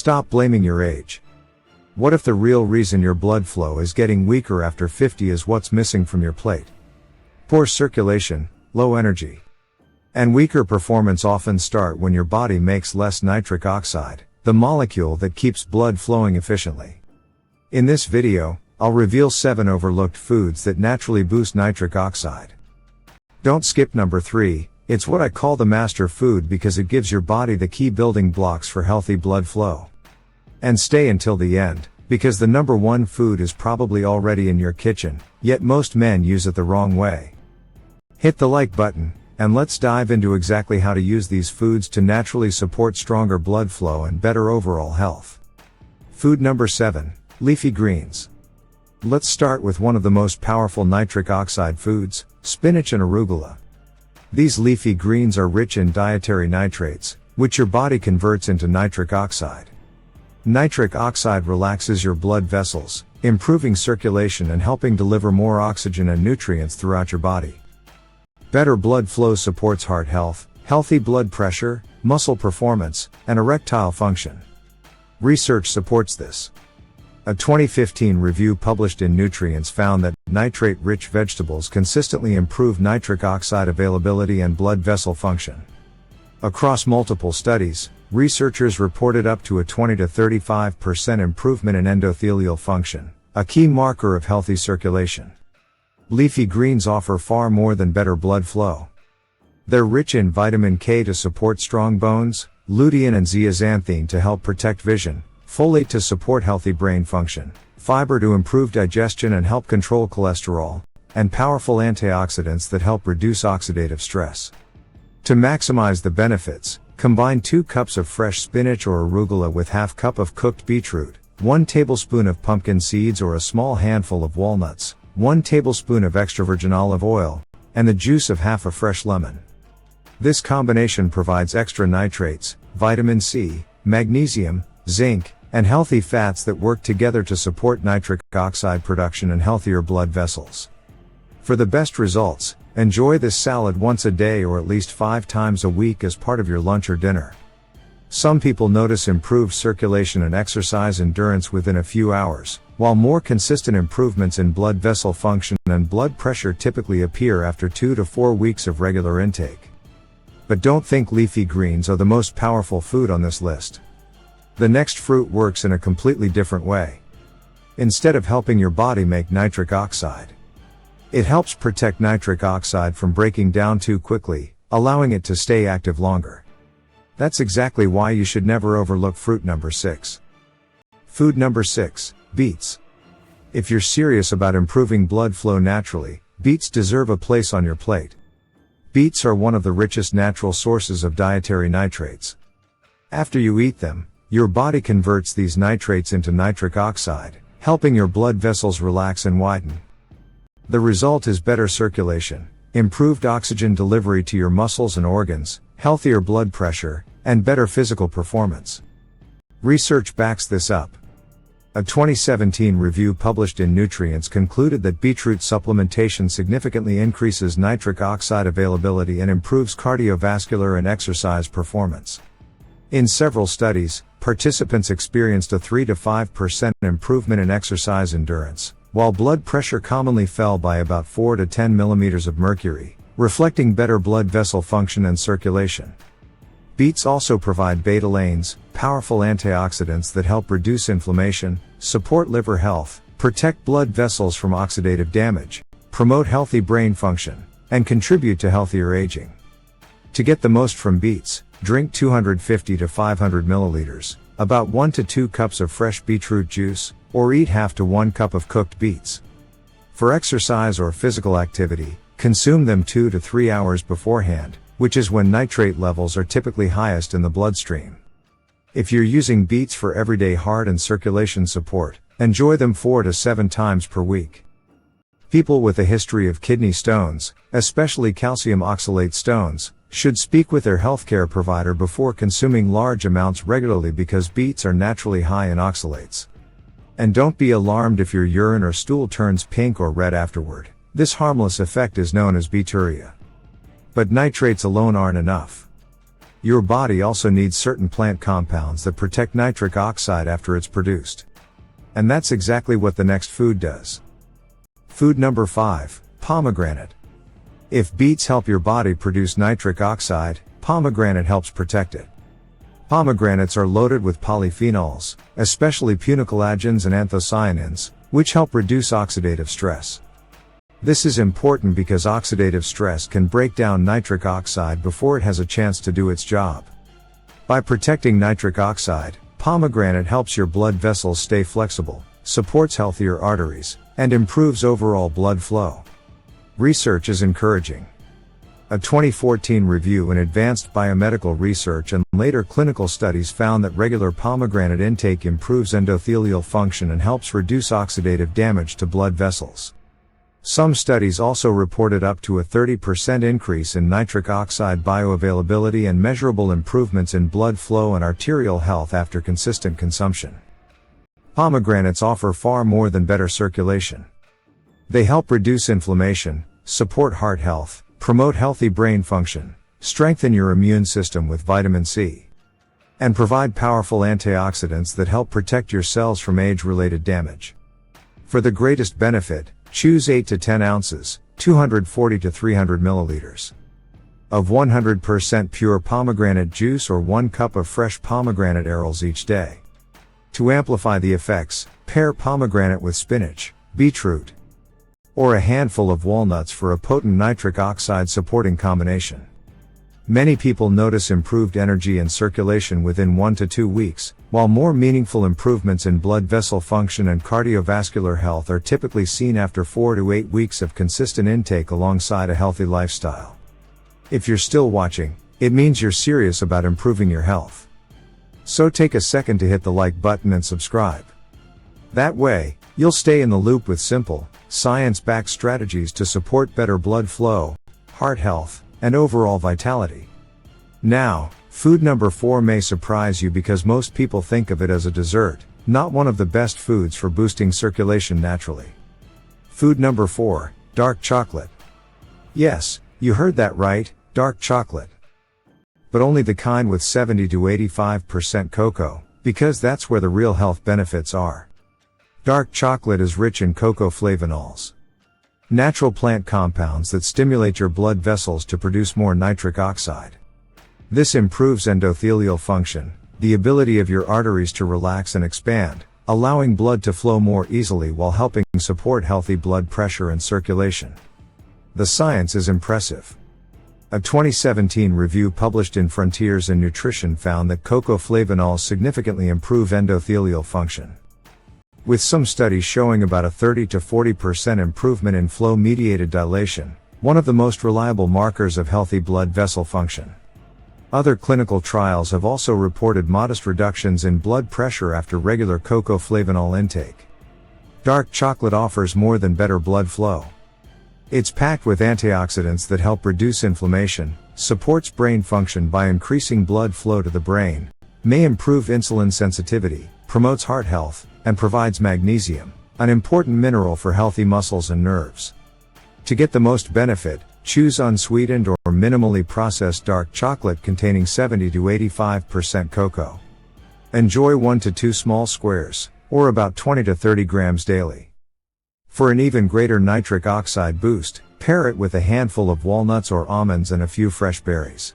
Stop blaming your age. What if the real reason your blood flow is getting weaker after 50 is what's missing from your plate? Poor circulation, low energy, and weaker performance often start when your body makes less nitric oxide, the molecule that keeps blood flowing efficiently. In this video, I'll reveal 7 overlooked foods that naturally boost nitric oxide. Don't skip number 3, it's what I call the master food because it gives your body the key building blocks for healthy blood flow. And stay until the end, because the number 1 food is probably already in your kitchen, yet most men use it the wrong way. Hit the like button, and let's dive into exactly how to use these foods to naturally support stronger blood flow and better overall health. Food number 7, leafy greens. Let's start with one of the most powerful nitric oxide foods, spinach and arugula. These leafy greens are rich in dietary nitrates, which your body converts into nitric oxide. Nitric oxide relaxes your blood vessels, improving circulation and helping deliver more oxygen and nutrients throughout your body. Better blood flow supports heart health, healthy blood pressure, muscle performance, and erectile function. Research supports this. A 2015 review published in Nutrients found that nitrate-rich vegetables consistently improve nitric oxide availability and blood vessel function. Across multiple studies, researchers reported up to a 20 to 35% improvement in endothelial function, a key marker of healthy circulation. Leafy greens offer far more than better blood flow. They're rich in vitamin K to support strong bones, lutein and zeaxanthin to help protect vision, folate to support healthy brain function, fiber to improve digestion and help control cholesterol, and powerful antioxidants that help reduce oxidative stress. To maximize the benefits, combine 2 cups of fresh spinach or arugula with ½ cup of cooked beetroot, 1 tablespoon of pumpkin seeds or a small handful of walnuts, 1 tablespoon of extra virgin olive oil, and the juice of half a fresh lemon. This combination provides extra nitrates, vitamin C, magnesium, zinc, and healthy fats that work together to support nitric oxide production and healthier blood vessels. For the best results, enjoy this salad once a day or at least 5 times a week as part of your lunch or dinner. Some people notice improved circulation and exercise endurance within a few hours, while more consistent improvements in blood vessel function and blood pressure typically appear after 2 to 4 weeks of regular intake. But don't think leafy greens are the most powerful food on this list. The next fruit works in a completely different way. Instead of helping your body make nitric oxide, it helps protect nitric oxide from breaking down too quickly, allowing it to stay active longer. That's exactly why you should never overlook fruit number 6. Food number 6, beets. If you're serious about improving blood flow naturally, beets deserve a place on your plate. Beets are one of the richest natural sources of dietary nitrates. After you eat them, your body converts these nitrates into nitric oxide, helping your blood vessels relax and widen. The result is better circulation, improved oxygen delivery to your muscles and organs, healthier blood pressure, and better physical performance. Research backs this up. A 2017 review published in Nutrients concluded that beetroot supplementation significantly increases nitric oxide availability and improves cardiovascular and exercise performance. In several studies, participants experienced a 3 to 5% improvement in exercise endurance, while blood pressure commonly fell by about 4 to 10 millimeters of mercury, reflecting better blood vessel function and circulation. Beets also provide betalains, powerful antioxidants that help reduce inflammation, support liver health, protect blood vessels from oxidative damage, promote healthy brain function, and contribute to healthier aging. To get the most from beets, drink 250 to 500 milliliters, about 1 to 2 cups of fresh beetroot juice, or eat ½ to 1 cup of cooked beets. For exercise or physical activity, consume them 2 to 3 hours beforehand, which is when nitrate levels are typically highest in the bloodstream. If you're using beets for everyday heart and circulation support, enjoy them 4 to 7 times per week. People with a history of kidney stones, especially calcium oxalate stones, should speak with their healthcare provider before consuming large amounts regularly because beets are naturally high in oxalates. And don't be alarmed if your urine or stool turns pink or red afterward. This harmless effect is known as beeturia. But nitrates alone aren't enough. your body also needs certain plant compounds that protect nitric oxide after it's produced. And that's exactly what the next food does. Food number 5, pomegranate. If beets help your body produce nitric oxide, pomegranate helps protect it. Pomegranates are loaded with polyphenols, especially punicolagens and anthocyanins, which help reduce oxidative stress. This is important because oxidative stress can break down nitric oxide before it has a chance to do its job. By protecting nitric oxide, pomegranate helps your blood vessels stay flexible, supports healthier arteries, and improves overall blood flow. Research is encouraging. A 2014 review in Advanced Biomedical Research and later clinical studies found that regular pomegranate intake improves endothelial function and helps reduce oxidative damage to blood vessels. Some studies also reported up to a 30% increase in nitric oxide bioavailability and measurable improvements in blood flow and arterial health after consistent consumption. Pomegranates offer far more than better circulation. They help reduce inflammation, support heart health, promote healthy brain function, strengthen your immune system with vitamin C, and provide powerful antioxidants that help protect your cells from age-related damage. For the greatest benefit, choose 8 to 10 ounces, 240 to 300 milliliters, of 100% pure pomegranate juice or 1 cup of fresh pomegranate arils each day. To amplify the effects, pair pomegranate with spinach, beetroot, or a handful of walnuts for a potent nitric oxide supporting combination. Many people notice improved energy and circulation within 1 to 2 weeks, while more meaningful improvements in blood vessel function and cardiovascular health are typically seen after 4 to 8 weeks of consistent intake alongside a healthy lifestyle. If you're still watching, it means you're serious about improving your health. So take a second to hit the like button and subscribe. That way, you'll stay in the loop with simple, science-backed strategies to support better blood flow, heart health, and overall vitality. Now, food number 4 may surprise you because most people think of it as a dessert, not one of the best foods for boosting circulation naturally. Food number 4, dark chocolate. Yes, you heard that right, dark chocolate. But only the kind with 70 to 85% cocoa, because that's where the real health benefits are. Dark chocolate is rich in cocoa flavonols, natural plant compounds that stimulate your blood vessels to produce more nitric oxide. This improves endothelial function, the ability of your arteries to relax and expand, allowing blood to flow more easily while helping support healthy blood pressure and circulation. The science is impressive. A 2017 review published in Frontiers in Nutrition found that cocoa flavonols significantly improve endothelial function, with some studies showing about a 30 to 40% improvement in flow-mediated dilation, one of the most reliable markers of healthy blood vessel function. Other clinical trials have also reported modest reductions in blood pressure after regular cocoa flavonol intake. Dark chocolate offers more than better blood flow. It's packed with antioxidants that help reduce inflammation, supports brain function by increasing blood flow to the brain, may improve insulin sensitivity, promotes heart health, and provides magnesium, an important mineral for healthy muscles and nerves. To get the most benefit, choose unsweetened or minimally processed dark chocolate containing 70 to 85% cocoa. Enjoy 1 to 2 small squares, or about 20 to 30 grams daily. For an even greater nitric oxide boost, pair it with a handful of walnuts or almonds and a few fresh berries,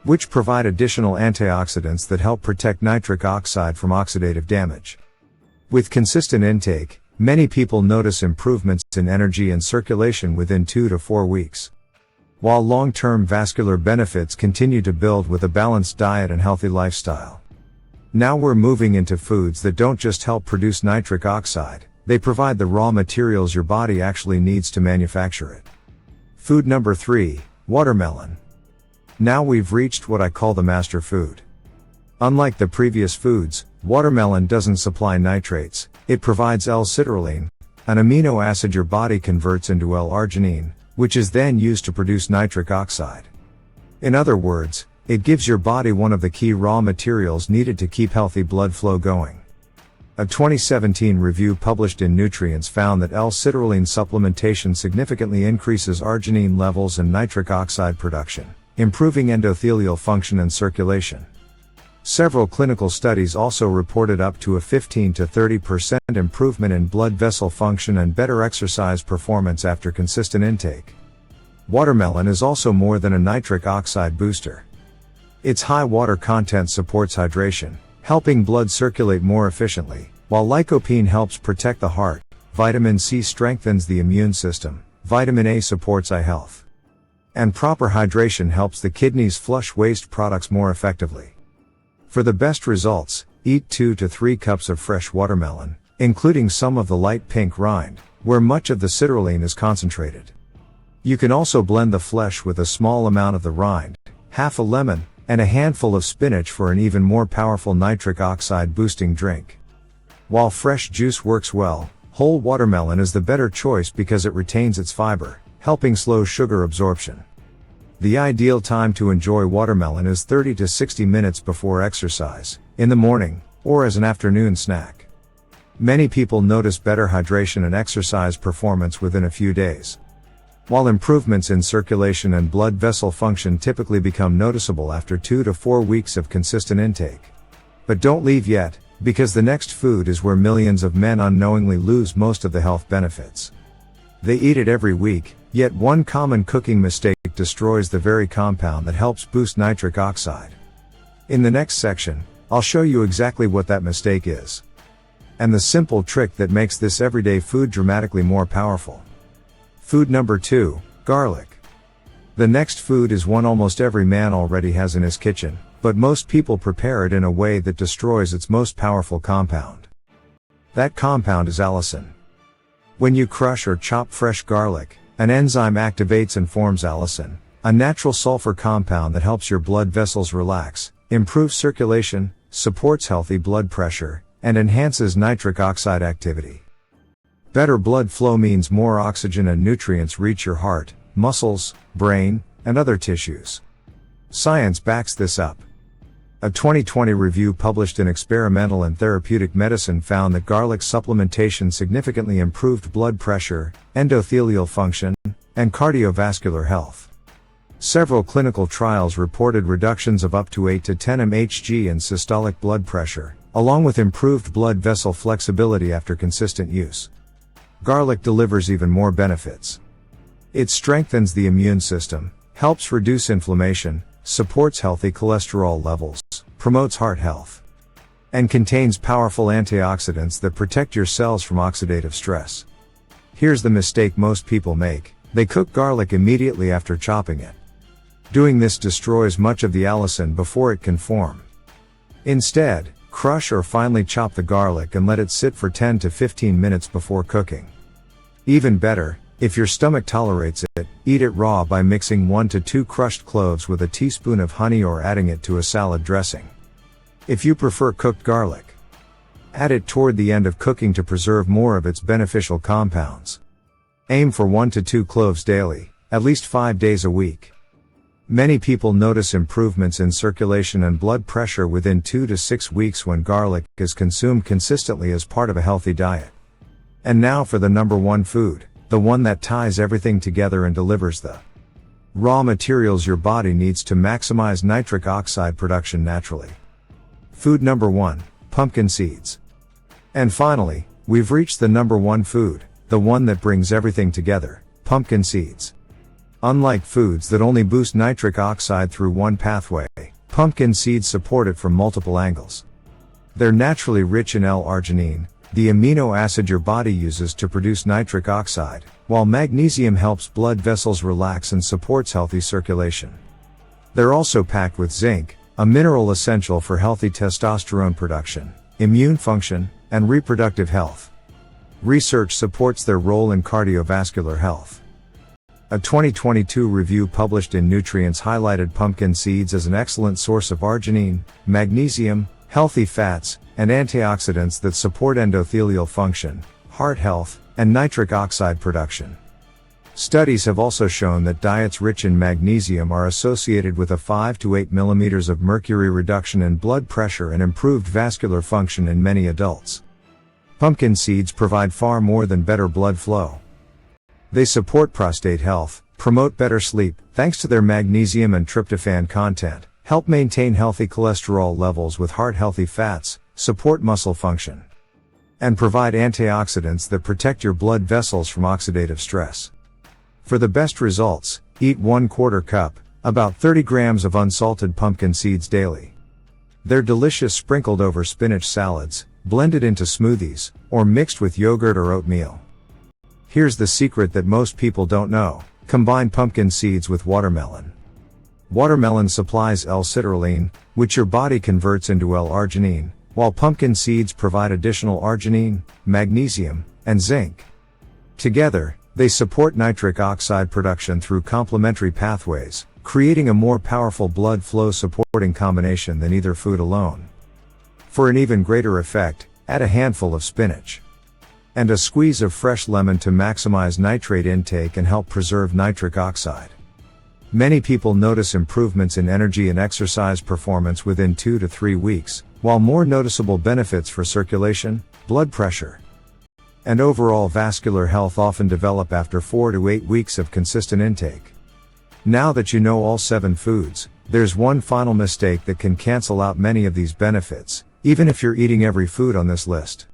which provide additional antioxidants that help protect nitric oxide from oxidative damage. With consistent intake, many people notice improvements in energy and circulation within 2 to 4 weeks, while long-term vascular benefits continue to build with a balanced diet and healthy lifestyle. Now we're moving into foods that don't just help produce nitric oxide, they provide the raw materials your body actually needs to manufacture it. Food number 3, watermelon. Now we've reached what I call the master food. Unlike the previous foods, watermelon doesn't supply nitrates, it provides L-citrulline, an amino acid your body converts into L-arginine, which is then used to produce nitric oxide. In other words, it gives your body one of the key raw materials needed to keep healthy blood flow going. A 2017 review published in Nutrients found that L-citrulline supplementation significantly increases arginine levels and nitric oxide production, improving endothelial function and circulation. Several clinical studies also reported up to a 15 to 30% improvement in blood vessel function and better exercise performance after consistent intake. Watermelon is also more than a nitric oxide booster. Its high water content supports hydration, helping blood circulate more efficiently, while lycopene helps protect the heart, vitamin C strengthens the immune system, vitamin A supports eye health. And proper hydration helps the kidneys flush waste products more effectively. For the best results, eat 2 to 3 cups of fresh watermelon, including some of the light pink rind, where much of the citrulline is concentrated. You can also blend the flesh with a small amount of the rind, half a lemon, and a handful of spinach for an even more powerful nitric oxide boosting drink. While fresh juice works well, whole watermelon is the better choice because it retains its fiber, helping slow sugar absorption. The ideal time to enjoy watermelon is 30 to 60 minutes before exercise, in the morning, or as an afternoon snack. Many people notice better hydration and exercise performance within a few days. While improvements in circulation and blood vessel function typically become noticeable after 2 to 4 weeks of consistent intake. But don't leave yet, because the next food is where millions of men unknowingly lose most of the health benefits. They eat it every week, yet one common cooking mistake destroys the very compound that helps boost nitric oxide. In the next section, I'll show you exactly what that mistake is. And the simple trick that makes this everyday food dramatically more powerful. Food number 2, garlic. The next food is one almost every man already has in his kitchen, but most people prepare it in a way that destroys its most powerful compound. That compound is allicin. When you crush or chop fresh garlic, an enzyme activates and forms allicin, a natural sulfur compound that helps your blood vessels relax, improves circulation, supports healthy blood pressure, and enhances nitric oxide activity. Better blood flow means more oxygen and nutrients reach your heart, muscles, brain, and other tissues. Science backs this up. A 2020 review published in Experimental and Therapeutic Medicine found that garlic supplementation significantly improved blood pressure, endothelial function, and cardiovascular health. Several clinical trials reported reductions of up to 8 to 10 mHg in systolic blood pressure, along with improved blood vessel flexibility after consistent use. Garlic delivers even more benefits. It strengthens the immune system, helps reduce inflammation, supports healthy cholesterol levels, promotes heart health, and contains powerful antioxidants that protect your cells from oxidative stress. Here's the mistake most people make: they cook garlic immediately after chopping it. Doing this destroys much of the allicin before it can form. Instead, crush or finely chop the garlic and let it sit for 10 to 15 minutes before cooking. Even better, if your stomach tolerates it, eat it raw by mixing 1 to 2 crushed cloves with a teaspoon of honey or adding it to a salad dressing. If you prefer cooked garlic, add it toward the end of cooking to preserve more of its beneficial compounds. Aim for 1 to 2 cloves daily, at least 5 days a week. Many people notice improvements in circulation and blood pressure within 2 to 6 weeks when garlic is consumed consistently as part of a healthy diet. And now for the number 1 food, the one that ties everything together and delivers the raw materials your body needs to maximize nitric oxide production naturally. Food number 1, pumpkin seeds. And finally, we've reached the number 1 food, the one that brings everything together, pumpkin seeds. Unlike foods that only boost nitric oxide through one pathway, pumpkin seeds support it from multiple angles. They're naturally rich in L-arginine, the amino acid your body uses to produce nitric oxide, while magnesium helps blood vessels relax and supports healthy circulation. They're also packed with zinc, a mineral essential for healthy testosterone production, immune function, and reproductive health. Research supports their role in cardiovascular health. A 2022 review published in Nutrients highlighted pumpkin seeds as an excellent source of arginine, magnesium, healthy fats, and antioxidants that support endothelial function, heart health, and nitric oxide production. Studies have also shown that diets rich in magnesium are associated with a 5 to 8 millimeters of mercury reduction in blood pressure and improved vascular function in many adults. Pumpkin seeds provide far more than better blood flow. They support prostate health, promote better sleep, thanks to their magnesium and tryptophan content, help maintain healthy cholesterol levels with heart-healthy fats, support muscle function, and provide antioxidants that protect your blood vessels from oxidative stress. For the best results, eat 1/4 cup, about 30 grams of unsalted pumpkin seeds daily. They're delicious sprinkled over spinach salads, blended into smoothies, or mixed with yogurt or oatmeal. Here's the secret that most people don't know: combine pumpkin seeds with watermelon. Watermelon supplies L-citrulline, which your body converts into L-arginine, while pumpkin seeds provide additional arginine, magnesium, and zinc. Together, they support nitric oxide production through complementary pathways, creating a more powerful blood flow supporting combination than either food alone. For an even greater effect, add a handful of spinach and a squeeze of fresh lemon to maximize nitrate intake and help preserve nitric oxide. Many people notice improvements in energy and exercise performance within 2 to 3 weeks, while more noticeable benefits for circulation, blood pressure, and overall vascular health often develop after 4 to 8 weeks of consistent intake. Now that you know all 7 foods, there's one final mistake that can cancel out many of these benefits, even if you're eating every food on this list.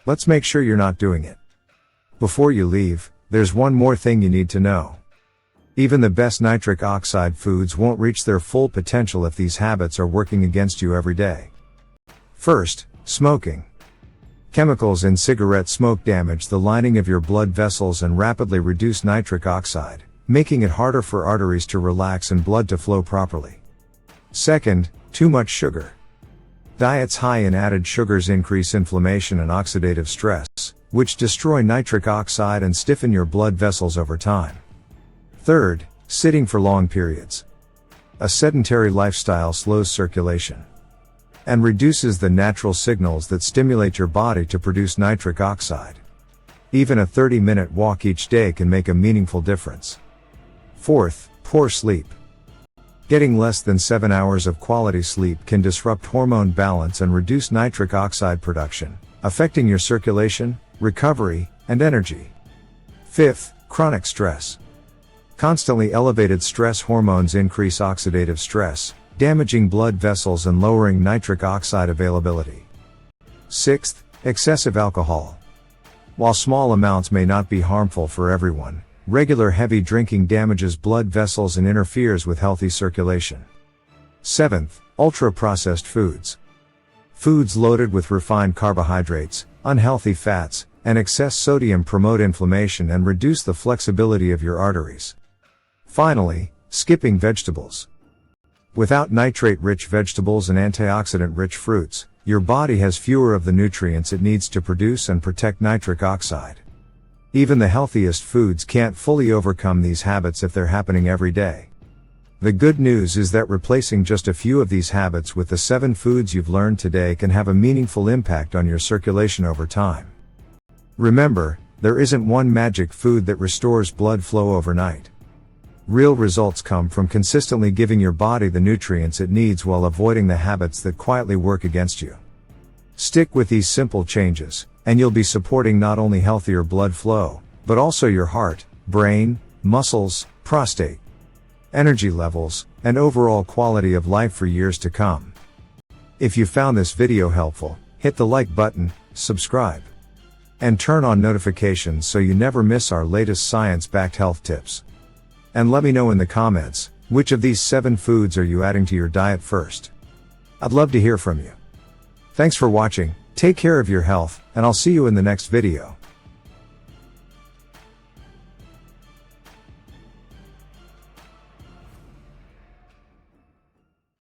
Let's make sure you're not doing it. Before you leave, there's one more thing you need to know. Even the best nitric oxide foods won't reach their full potential if these habits are working against you every day. First, smoking. Chemicals in cigarette smoke damage the lining of your blood vessels and rapidly reduce nitric oxide, making it harder for arteries to relax and blood to flow properly. Second, too much sugar. Diets high in added sugars increase inflammation and oxidative stress, which destroy nitric oxide and stiffen your blood vessels over time. Third, sitting for long periods. A sedentary lifestyle slows circulation and reduces the natural signals that stimulate your body to produce nitric oxide. Even a 30-minute walk each day can make a meaningful difference. Fourth, poor sleep. Getting less than 7 hours of quality sleep can disrupt hormone balance and reduce nitric oxide production, affecting your circulation, recovery, and energy. Fifth, chronic stress. Constantly elevated stress hormones increase oxidative stress, damaging blood vessels and lowering nitric oxide availability. Sixth, excessive alcohol. While small amounts may not be harmful for everyone, regular heavy drinking damages blood vessels and interferes with healthy circulation. Seventh, ultra-processed foods. Foods loaded with refined carbohydrates, unhealthy fats, and excess sodium promote inflammation and reduce the flexibility of your arteries. Finally, skipping vegetables. Without nitrate-rich vegetables and antioxidant-rich fruits, your body has fewer of the nutrients it needs to produce and protect nitric oxide. Even the healthiest foods can't fully overcome these habits if they're happening every day. The good news is that replacing just a few of these habits with the 7 foods you've learned today can have a meaningful impact on your circulation over time. Remember, there isn't one magic food that restores blood flow overnight. Real results come from consistently giving your body the nutrients it needs while avoiding the habits that quietly work against you. Stick with these simple changes, and you'll be supporting not only healthier blood flow, but also your heart, brain, muscles, prostate, energy levels, and overall quality of life for years to come. If you found this video helpful, hit the like button, subscribe, and turn on notifications so you never miss our latest science-backed health tips. And let me know in the comments, which of these 7 foods are you adding to your diet first? I'd love to hear from you. Thanks for watching, take care of your health, and I'll see you in the next video.